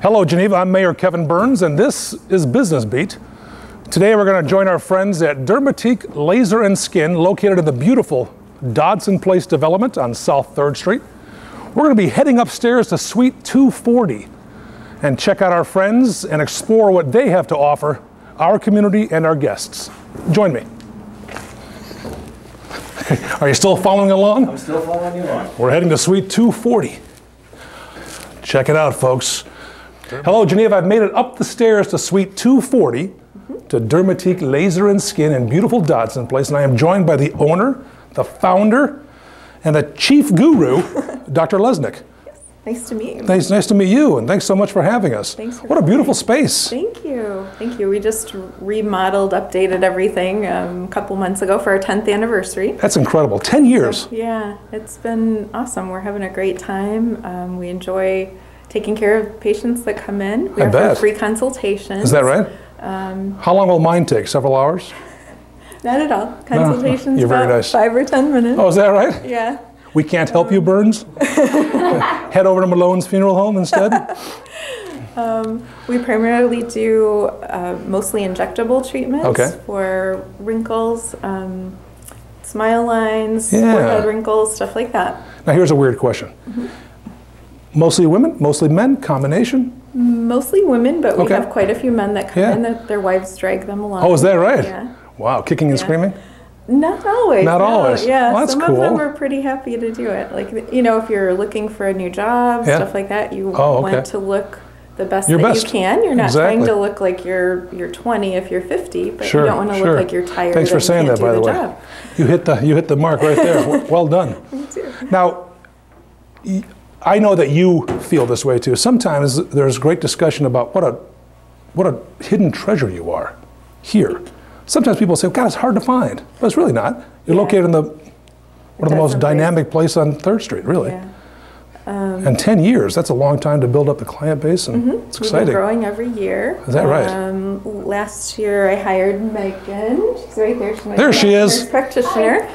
Hello, Geneva. I'm Mayor Kevin Burns, and this is Business Beat. Today, we're going to join our friends at Dermatique Laser and Skin, located in the beautiful Dodson Place development on South 3rd Street. We're going to be heading upstairs to Suite 240 and check out our friends and explore what they have to offer our community and our guests. Join me. Are you still following along? I'm still following you along. We're heading to Suite 240. Check it out, folks. Hello, Geneva. I've made it up the stairs to Suite 240 to Dermatique Laser and Skin in beautiful Dodson Place, and I am joined by the owner, the founder, and the chief guru, Dr. Lesnik. Nice to meet you. Nice to meet you, and thanks so much for having us. Thanks for What a beautiful space. Thank you. Thank you. We just remodeled, updated everything a couple months ago for our 10th anniversary. That's incredible. 10 years. Yeah, it's been awesome. We're having a great time. We enjoy taking care of patients that come in. We offer free consultations. Is that right? How long will mine take? Several hours? Not at all. Consultations You're very about nice. 5 or 10 minutes. Oh, is that right? Yeah. We can't help you, Burns? Head over to Malone's Funeral Home instead? We primarily do mostly injectable treatments for wrinkles, smile lines, forehead wrinkles, stuff like that. Now here's a weird question. Mostly women, mostly men, combination? Mostly women, but we have quite a few men that come in that their wives drag them along. Oh, is that right? Yeah. Wow, kicking and screaming? Not always. Not always. Yeah, well, that's some cool. of them are pretty happy to do it. Like, you know, if you're looking for a new job, stuff like that, you want to look the best you can. You're not trying to look like you're 20 if you're 50, but you don't want to look like you're tired. Thanks for saying that, by the way. Job. You hit the mark right there. Well done. Me too. Now, I know that you feel this way too. Sometimes there's great discussion about what a hidden treasure you are here. Sometimes people say, God, it's hard to find. But it's really not. You're located in one of the most dynamic places on 3rd Street, really. Yeah. And 10 years, that's a long time to build up the client base, and it's exciting. We've been growing every year. Is that right? Last year I hired Megan. She's right there. She's my there she is. Practitioner.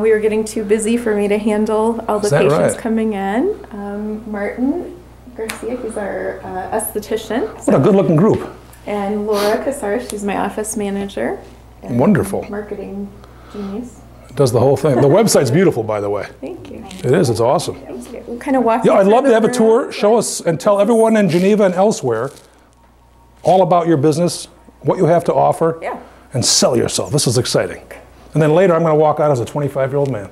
We were getting too busy for me to handle all the patients coming in. Martin Garcia, he's our esthetician. What a good-looking group. And Laura Casar, she's my office manager. Wonderful. Marketing genius. Does the whole thing. The website's beautiful, by the way. Thank you. It is. It's awesome. Thank you. We'll kind of walk. Yeah, I'd love to have a tour. Show us and tell everyone in Geneva and elsewhere all about your business, what you have to offer, and sell yourself. This is exciting. And then later, I'm going to walk out as a 25-year-old man.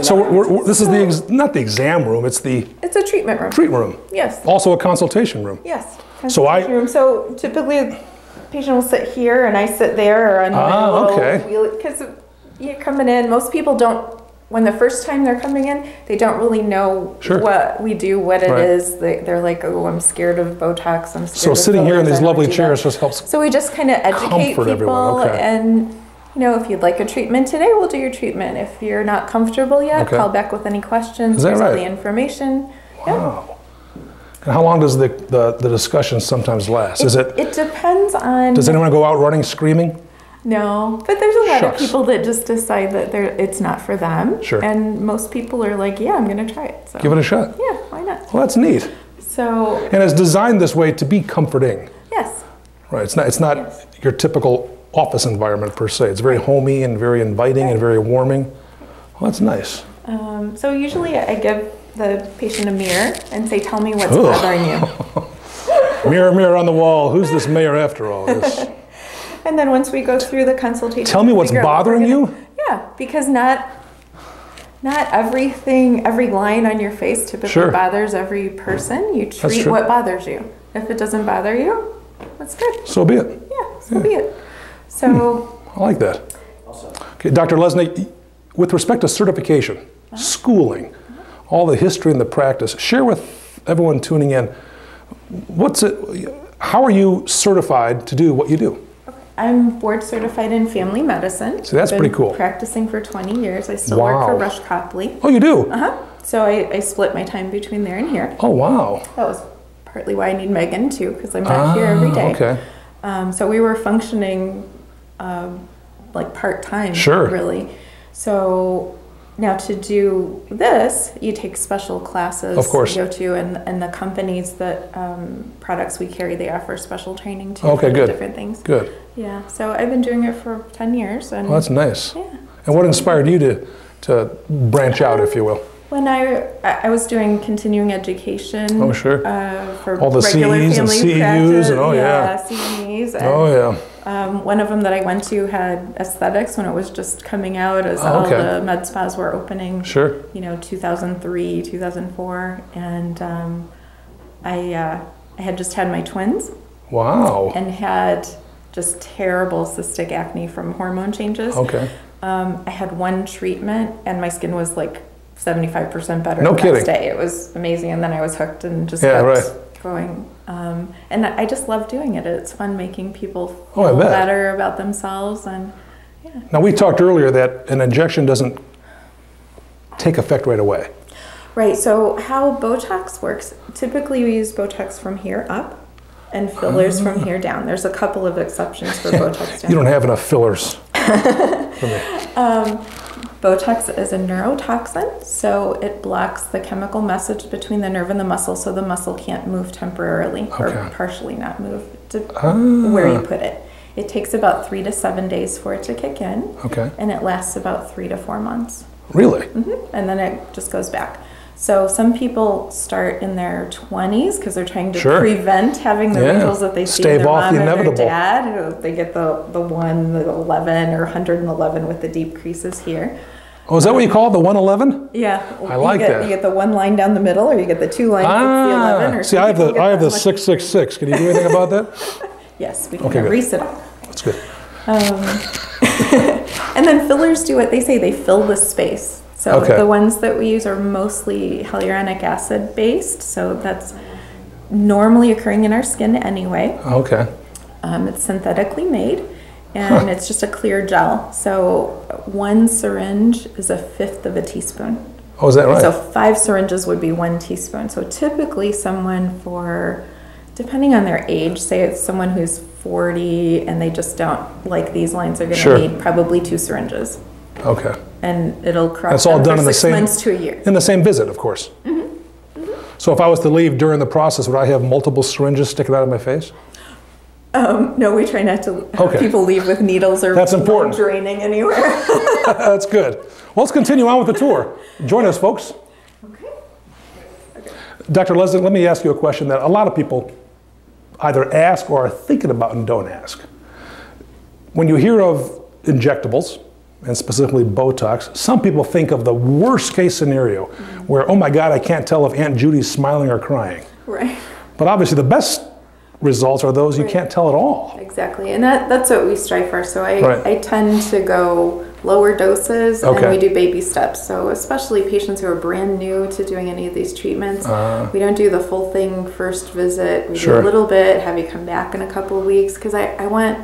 So this is not the exam room. It's a treatment room. Treatment room. Yes. Also a consultation room. Yes. So typically, the patient will sit here, and I sit there, or on my little wheel. Because you're coming in, most people don't. When the first time they're coming in, they don't really know what we do, what it is. They're like, oh, I'm scared of Botox. I'm scared. So of sitting here in these lovely chairs that. just helps. So we just kind of educate people, and you know, if you'd like a treatment today, we'll do your treatment. If you're not comfortable yet, call back with any questions. Is that Here's all the information. Wow. And how long does the discussion sometimes last? It depends on. Does anyone go out running screaming? No, but there's a lot of people that just decide that it's not for them. Sure. And most people are like, yeah, I'm going to try it. So. Give it a shot. Yeah, why not? Well, that's neat. So. And it's designed this way to be comforting. Yes. Right. It's not your typical office environment per se. It's very homey and very inviting and very warming. Well, that's nice. So usually I give the patient a mirror and say, tell me what's bothering you. Mirror, mirror on the wall. Who's this mayor after all? And then once we go through the consultation, tell me what's bothering you? Yeah, because not everything, every line on your face typically bothers every person. You treat what bothers you. If it doesn't bother you, that's good. So be it. Yeah, so be it. So I like that. Okay, Dr. Lesnik, with respect to certification, schooling, all the history and the practice, share with everyone tuning in, how are you certified to do what you do? I'm board certified in family medicine. So that's pretty cool. Practicing for 20 years. I still work for Rush Copley. Oh, you do? So I split my time between there and here. Oh, wow. That was partly why I need Megan too, because I'm not here every day. Okay. So we were functioning like part-time, really. So Now to do this, you take special classes. Of course. You go to, and the companies that products we carry, they offer special training too. Okay, for good. Different things. Good. Yeah. So I've been doing it for 10 years. And well, that's nice. Yeah. And what inspired you to branch out, if you will? When I was doing continuing education. Oh, sure. For all the regular C's and family CUs practice, and CMEs. And, oh yeah. One of them that I went to had aesthetics when it was just coming out as all the med spas were opening. Sure. 2003, 2004, and I had just had my twins. Wow. And had just terrible cystic acne from hormone changes. Okay. I had one treatment and my skin was like 75% better no the kidding. next day. It was amazing, and then I was hooked and just kept going. And I just love doing it. It's fun making people feel better about themselves. And yeah. Now we talked earlier that an injection doesn't take effect right away. Right. So how Botox works? Typically, we use Botox from here up, and fillers from here down. There's a couple of exceptions for Botox down. You don't have enough fillers for me. Botox is a neurotoxin, so it blocks the chemical message between the nerve and the muscle, so the muscle can't move temporarily or partially not move to where you put it. It takes about 3 to 7 days for it to kick in, and it lasts about 3 to 4 months. Really? Mm-hmm. And then it just goes back. So some people start in their 20s because they're trying to prevent having the wrinkles that they see in their mom and their dad. They get the 11 or 111 with the deep creases here. Oh, is that what you call it, the 111? Yeah. I like that. You get the one line down the middle, or you get the 2 lines with the 11. Or see, I have the 666. Can you do anything about that? Yes, we can erase it all. That's good. And then fillers do what they say. They fill the space. So the ones that we use are mostly hyaluronic acid based. So that's normally occurring in our skin anyway. Okay. It's synthetically made, and it's just a clear gel. So 1 syringe is 1/5 of a teaspoon. Oh, is that right? So 5 syringes would be 1 teaspoon. So typically someone depending on their age, say it's someone who's 40 and they just don't like these lines, are going to need probably 2 syringes. Okay. And it'll cross That's all done in the 6 same months to a year. In the same visit, of course. Mm-hmm. Mm-hmm. So if I was to leave during the process, would I have multiple syringes sticking out of my face? No, we try not to have people leave with needles or blood draining anywhere. That's good. Well, let's continue on with the tour. Join us, folks. Okay. Dr. Lesnik, let me ask you a question that a lot of people either ask or are thinking about and don't ask. When you hear of injectables, and specifically Botox, some people think of the worst case scenario where, oh my God, I can't tell if Aunt Judy's smiling or crying. Right. But obviously the best results are those you can't tell at all. Exactly, and that's what we strive for. So I tend to go lower doses, and we do baby steps. So especially patients who are brand new to doing any of these treatments, we don't do the full thing first visit. We do a little bit, have you come back in a couple of weeks, because I want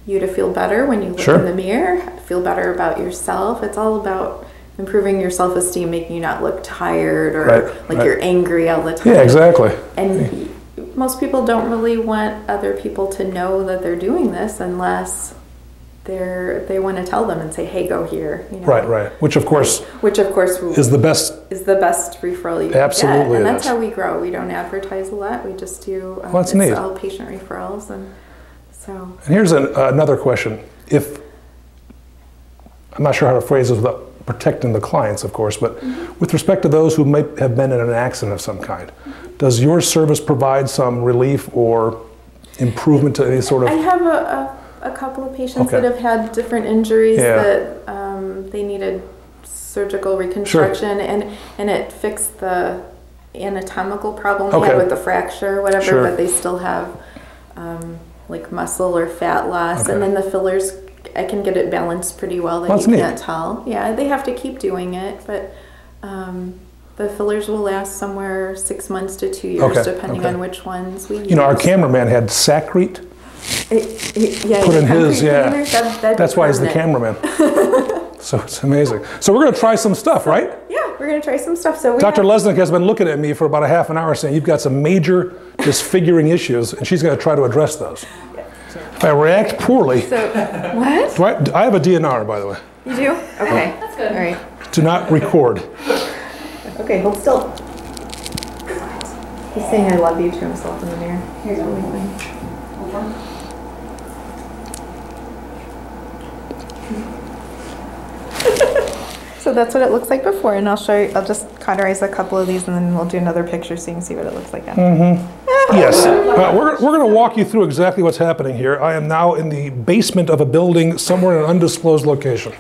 you to feel better when you look in the mirror, feel better about yourself. It's all about improving your self-esteem, making you not look tired or you're angry all the time. Yeah, exactly. And most people don't really want other people to know that they're doing this unless they want to tell them and say, hey, go here. You know? Right. Which of course is the best referral you can get. And that's how we grow. We don't advertise a lot. We just do that's neat. All patient referrals. And here's another question. I'm not sure how to phrase this without protecting the clients, of course, but with respect to those who may have been in an accident of some kind, does your service provide some relief or improvement to any sort of... I have a couple of patients that have had different injuries that they needed surgical reconstruction, and it fixed the anatomical problem they had with the fracture or whatever, but they still have like muscle or fat loss, and then the fillers, I can get it balanced pretty well that you can't tell. Yeah, they have to keep doing it, but the fillers will last somewhere 6 months to 2 years, depending on which ones we use. You know, our cameraman had Sacrete put in his, that's why he's the cameraman. So it's amazing. So we're going to try some stuff, right? Yeah, we're going to try some stuff. So Dr. Lesnik has been looking at me for about a half an hour saying, you've got some major disfiguring issues, and she's going to try to address those. If I react poorly... So, what? I have a DNR, by the way. You do? Okay. That's good. All right. Do not record. Okay, hold still. He's saying I love you to himself in the mirror. Here's what we think. So that's what it looks like before, and I'll show you. I'll just cauterize a couple of these, and then we'll do another picture so you can see what it looks like after. Yes, we're going to walk you through exactly what's happening here. I am now in the basement of a building somewhere in an undisclosed location.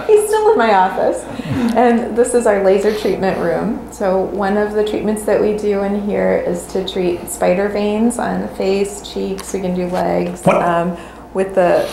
He's still in my office, and this is our laser treatment room. So one of the treatments that we do in here is to treat spider veins on the face, cheeks. We can do legs. With the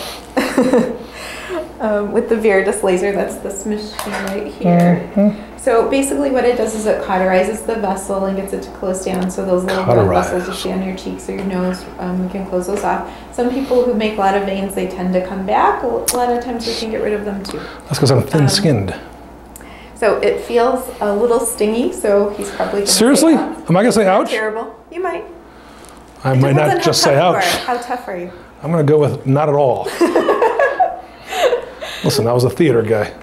with the Viridis laser. That's this machine right here. So basically what it does is it cauterizes the vessel and gets it to close down, so those little blood vessels you see on your cheeks or your nose, we can close those off. Some people who make a lot of veins, they tend to come back. A lot of times we can get rid of them too. That's because I'm thin-skinned. So it feels a little stingy, so he's probably going to Seriously? Am I going to say ouch? Terrible. You might. I might not just say ouch. How tough are you? I'm going to go with not at all. Listen, I was a theater guy.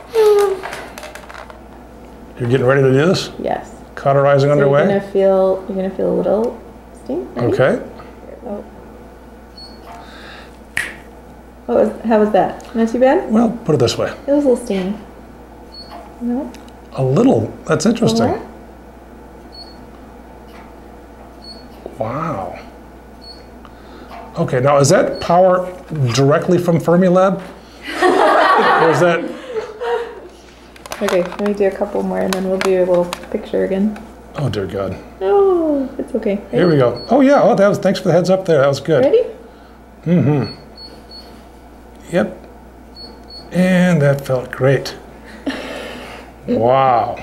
You're getting ready to do this? Yes. Cauterizing underway? You're gonna feel a little sting. Ready? Okay. Oh. How was that? Not too bad? Well, put it this way. It was a little stingy. No? A little. That's interesting. Wow. Okay, now is that power directly from Fermilab? Or is that... Okay, let me do a couple more and then we'll do a little picture again. Oh, dear God. No, it's okay. Ready? Here we go. Oh, yeah. Oh, thanks for the heads up there. That was good. Ready? Mm-hmm. Yep. And that felt great. Wow.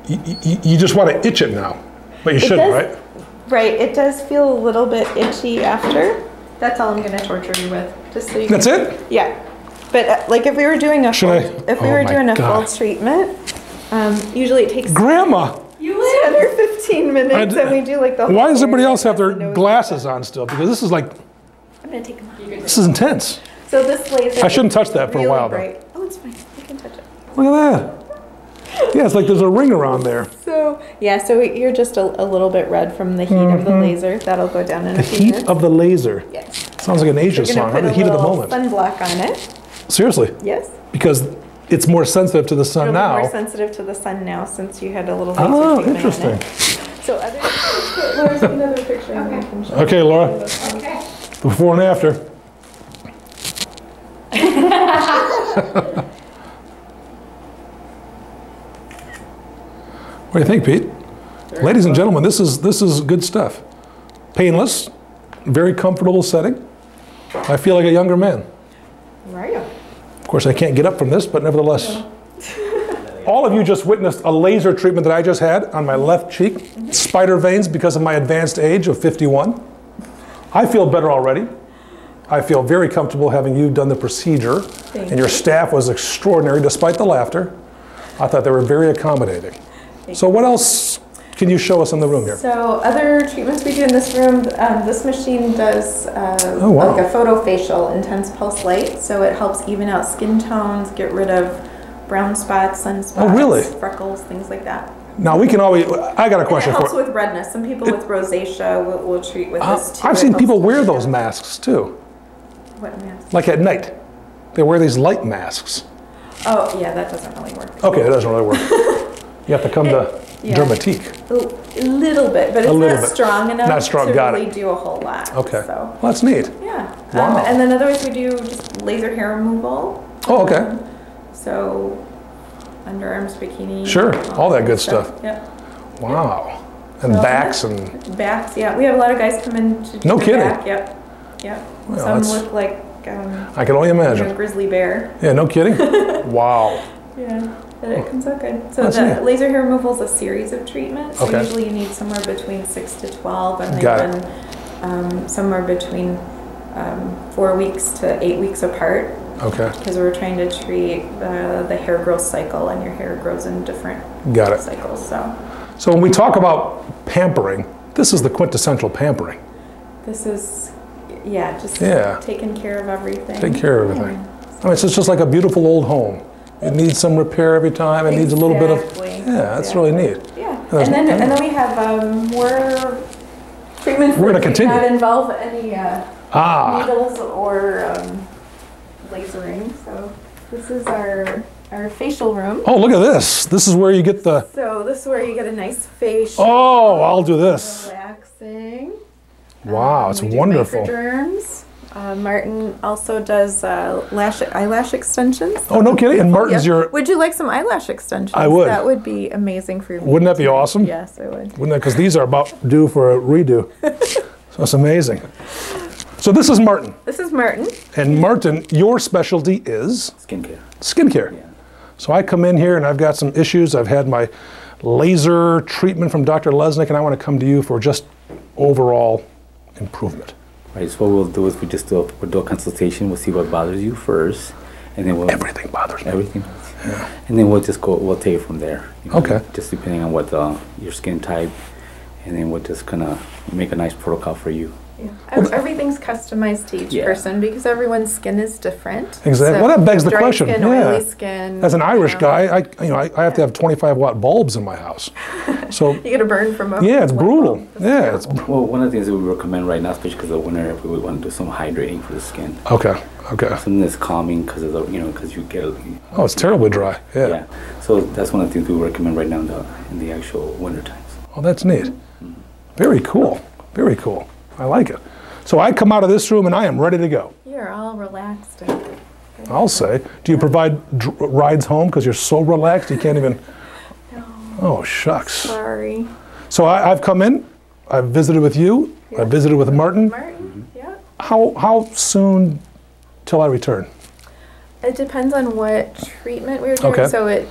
You just want to itch it now, but you shouldn't, right? Right. It does feel a little bit itchy after. That's all I'm going to torture you with, just so you can. That's it? Yeah. But like if we were doing a full treatment, usually it takes Grandma. 10 or 15 minutes, and we do like the whole. Why does everybody else have their glasses on still? Because this is like. I'm gonna take them off. This is intense. So this laser. I shouldn't touch that for a while though. Oh, it's fine. You can touch it. Look at that. Yeah, it's like there's a ring around there. So yeah, so you're just a little bit red from the heat of the laser. That'll go down in a few minutes. The heat of the laser. Yes. Sounds like an Asia song. The heat of the moment. Sunblock on it. Seriously? Yes. Because it's more sensitive to the sun now. More sensitive to the sun now since you had a little. Oh, interesting. So Laura's another picture. Okay, Laura. Okay. The before and after. What do you think, Pete? Ladies and gentlemen, this is good stuff. Painless, very comfortable setting. I feel like a younger man. Where are you? Of course, I can't get up from this, but nevertheless. All of you just witnessed a laser treatment that I just had on my left cheek. Spider veins because of my advanced age of 51. I feel better already. I feel very comfortable having you done the procedure. And your staff was extraordinary despite the laughter. I thought they were very accommodating. So what else can you show us in the room here? So other treatments we do in this room, this machine does like a photofacial intense pulse light. So it helps even out skin tones, get rid of brown spots, sunspots, freckles, things like that. Now we can always, I got a question for you. It helps with redness. Some people with rosacea will treat with this too. I've seen people wear those masks too. What mask? Like at night. They wear these light masks. Oh yeah, that doesn't really work. Okay, that doesn't really work. You have to come to Dermatique. A little bit, but it's not strong enough to really do a whole lot. Okay, So. well, that's neat. Yeah. Wow. And then otherwise we do just laser hair removal. Oh, okay. So underarms, bikini. Sure, all that good stuff. Yep. Wow. And backs and... Backs, yeah. We have a lot of guys come in to do No kidding. back. Yep. Yep. Well, some look like... I can only imagine. A grizzly bear. Yeah, no kidding. Wow. Yeah. But it comes out good. So the laser hair removal is a series of treatments. So usually you need somewhere between 6 to 12, and then somewhere between 4 weeks to 8 weeks apart. Okay. Because we're trying to treat the hair growth cycle, and your hair grows in different cycles. So when we talk about pampering, this is the quintessential pampering. This is, just taking care of everything. Take care of everything. I mean, it's just like a beautiful old home. It needs some repair every time. It needs a little bit of, yeah, that's really neat. Yeah, and then we have more treatments that do not involve any needles or lasering. So this is our facial room. Oh, look at this. This is where you get the... So this is where you get a nice facial. Oh, I'll do this. Relaxing. Wow, it's wonderful. Microderms. Martin also does eyelash extensions. Oh, no kidding? And Martin's your... Would you like some eyelash extensions? I would. That would be amazing for you. Wouldn't that be awesome? Yes, I would. Wouldn't that? Because these are about due for a redo. So it's amazing. So this is Martin. This is Martin. And Martin, your specialty is? Skincare. Skincare. Yeah. So I come in here and I've got some issues. I've had my laser treatment from Dr. Lesnik, and I want to come to you for just overall improvement. Right, so what we'll do is we'll do a consultation. We'll see what bothers you first, and then Everything bothers me. Everything. Yeah. And then we'll take it from there. You know, Okay. Just depending on what your skin type, and then we'll just kind of make a nice protocol for you. Yeah. Everything's customized to each person because everyone's skin is different. Exactly. So well, that begs the question. Skin, oily skin. As an Irish guy, I have to have 25-watt bulbs in my house. So you get a burn from a yeah, it's brutal. Yeah, it's well, one of the things that we recommend right now, especially because of the winter, we want to do some hydrating for the skin. okay. Something that's calming because of the because you get. Oh, it's terribly dry. Yeah. Yeah. So that's one of the things we recommend right now in the actual winter times. Oh, that's neat. Very cool. Very cool. I like it. So I come out of this room and I am ready to go. You're all relaxed. I'll say. Do you provide rides home because you're so relaxed you can't even? No. Oh, shucks. Sorry. So I've come in. I've visited with you. Yeah. I've visited with Martin. Martin, yeah. How soon till I return? It depends on what treatment we're doing. Okay. So it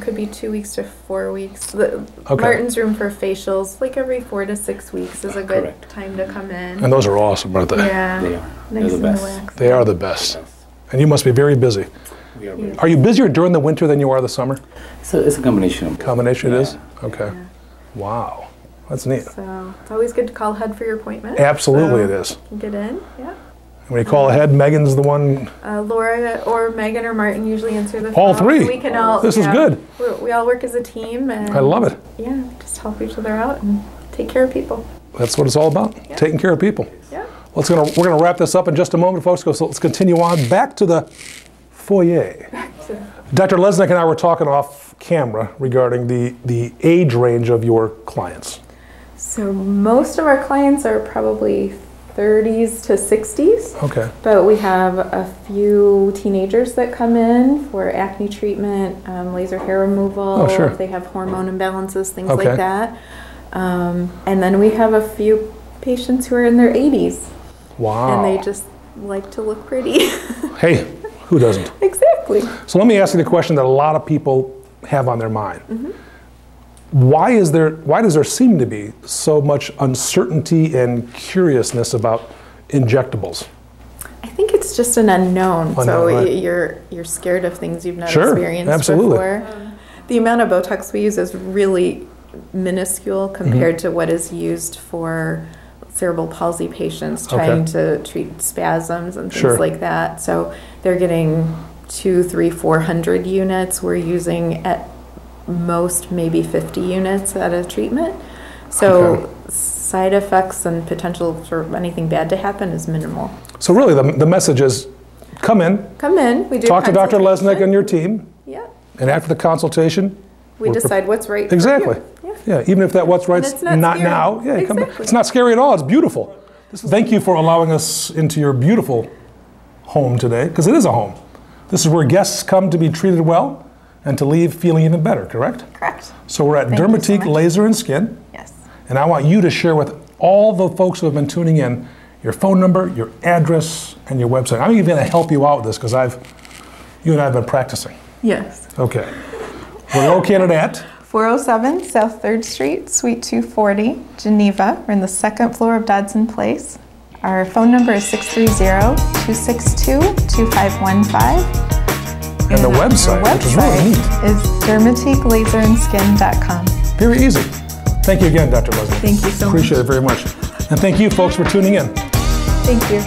could be 2 weeks to 4 weeks. Okay. Martin's room for facials, like every 4 to 6 weeks, is a good Correct. time to come in. And those are awesome, aren't they? Yeah. They are. Nice They're the and best. relaxed. They are the best. And you must be very busy. We are very. Are you busier during the winter than you are the summer? It's a combination of both. Combination it is? Yeah. Okay. Yeah. Wow. That's neat. So it's always good to call ahead for your appointment. Absolutely So it is. get in, yeah. When you call ahead, Megan's the one. Laura or Megan or Martin usually answer the phone. All three? We can all. This is good. We all work as a team, and I love it. Yeah, just help each other out and take care of people. That's what it's all about, Yeah. taking care of people. Yeah. We're going to wrap this up in just a moment, folks. So let's continue on back to the foyer. Dr. Lesnik and I were talking off camera regarding the age range of your clients. So most of our clients are probably 30s to 60s. Okay. But we have a few teenagers that come in for acne treatment, laser hair removal. Oh, sure. If they have hormone imbalances, things Okay. like that. And then we have a few patients who are in their 80s. Wow. And they just like to look pretty. Hey, who doesn't? Exactly. So let me ask you the question that a lot of people have on their mind. Mm-hmm. Why does there seem to be so much uncertainty and curiousness about injectables? I think it's just an unknown. So Right. you're scared of things you've not Sure, experienced absolutely. before. The amount of Botox we use is really minuscule compared to what is used for cerebral palsy patients trying to treat spasms and things Sure. like that. So they're getting 200, 300, 400 units. We're using at most maybe 50 units at a treatment. So Okay. side effects and potential for anything bad to happen is minimal. So really the message is come in, Come in, we do talk to Dr. Lesnik consultation. and your team, Yeah, and after the consultation, we we're decide what's right for exactly. you. Yeah. Yeah, even if that what's right's it's not scary. now. Yeah, come in. Exactly. It's not scary at all. It's beautiful. Thank you for allowing us into your beautiful home today, because it is a home. This is where guests come to be treated well and to leave feeling even better, correct? Correct. So we're at Thank you so Dermatique much. Laser and Skin, Yes. and I want you to share with all the folks who have been tuning in your phone number, your address, and your website. I'm even going to help you out with this because you and I have been practicing. Yes. Okay. We're located at 407 South 3rd Street, Suite 240, Geneva. We're in the second floor of Dodson Place. Our phone number is 630-262-2515. And the website, which is really neat, is dermatiquelaserandskin.com. very easy. Thank you again, Dr. Lesnik. Thank you so much. Appreciate it very much. And thank you folks for tuning in. Thank you.